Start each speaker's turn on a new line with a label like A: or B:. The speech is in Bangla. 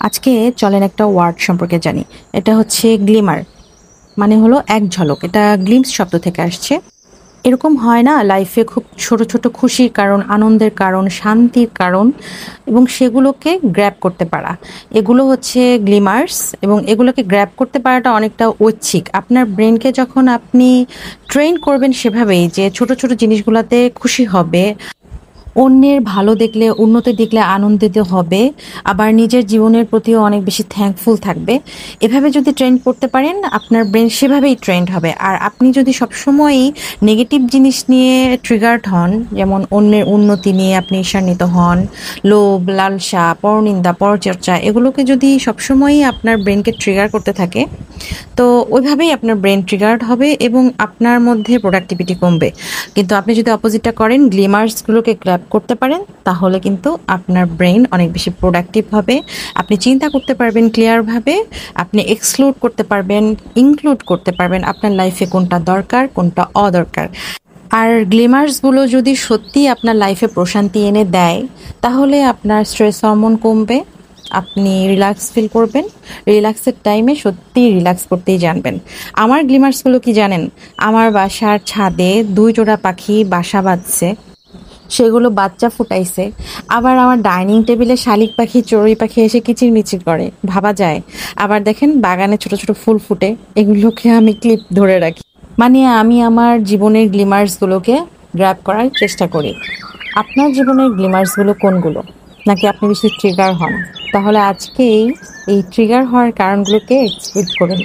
A: আজকে চলেন একটা ওয়ার্ড সম্পর্কে জানি। এটা হচ্ছে গ্লিমার, মানে হলো এক ঝলক। এটা গ্লিমস শব্দ থেকে আসছে। এরকম হয় না লাইফে খুব ছোট ছোট খুশির কারণ, আনন্দের কারণ, শান্তির কারণ, এবং সেগুলোকে গ্র্যাব করতে পারা, এগুলো হচ্ছে গ্লিমার্স। এবং এগুলোকে গ্র্যাব করতে পারাটা অনেকটা ঐচ্ছিক। আপনার ব্রেনকে যখন আপনি ট্রেন করবেন সেভাবেই যে ছোট ছোট জিনিসগুলোতে খুশি হবে, অন্যের ভালো দেখলে, উন্নতি দেখলে আনন্দিত হবে, আবার নিজের জীবনের প্রতিও অনেক বেশি থ্যাঙ্কফুল থাকবে। এভাবে যদি ট্রেন্ড করতে পারেন, আপনার ব্রেন সেভাবেই ট্রেন্ড হবে। আর আপনি যদি সবসময়ই নেগেটিভ জিনিস নিয়ে ট্রিগার্ড হন, যেমন অন্যের উন্নতি নিয়ে আপনি ঈর্ষান্বিত হন, লোভ, লালসা, পরনিন্দা, পরচর্চা, এগুলোকে যদি সবসময়ই আপনার ব্রেনকে ট্রিগার করতে থাকে, তো ওইভাবেই আপনার ব্রেন ট্রিগার্ড হবে এবং আপনার মধ্যে প্রোডাক্টিভিটি কমবে। কিন্তু আপনি যদি অপোজিটটা করেন, গ্লিমার্সগুলোকে গ্র্যাব করতে পারেন, তাহলে কিন্তু আপনার ব্রেন অনেক বেশি প্রোডাক্টিভ হবে। আপনি চিন্তা করতে পারবেন ক্লিয়ারভাবে, আপনি এক্সক্লুড করতে পারবেন, ইনক্লুড করতে পারবেন আপনার লাইফে কোনটা দরকার, কোনটা অদরকার। আর গ্লিমার্সগুলো যদি সত্যি আপনার লাইফে প্রশান্তি এনে দেয়, তাহলে আপনার স্ট্রেস হরমোন কমবে, আপনি রিল্যাক্স ফিল করবেন। রিল্যাক্সের টাইমে সত্যি রিল্যাক্স করতেই জানবেন। আমার গ্লিমার্সগুলো কি জানেন? আমার বাসার ছাদে ২ জোড়া পাখি বাসা বাঁধছে, সেগুলো বাচ্চা ফুটাইছে। আবার আমার ডাইনিং টেবিলে শালিক পাখি, চড়ুই পাখি এসে কিচিরমিচির করে, ভাবা যায়। আবার দেখেন বাগানে ছোট ছোট ফুল ফুটে, এগুলোকে আমি ক্লিপ ধরে রাখি। মানে আমি আমার জীবনের গ্লিমার্সগুলোকে গ্র্যাব করার চেষ্টা করি। আপনার জীবনের গ্লিমার্সগুলো কোনগুলো? নাকি আপনি বেশি ট্রিগার হন? তাহলে আজকেই এই ট্রিগার হওয়ার কারণগুলোকে এক্সপ্লোর করুন।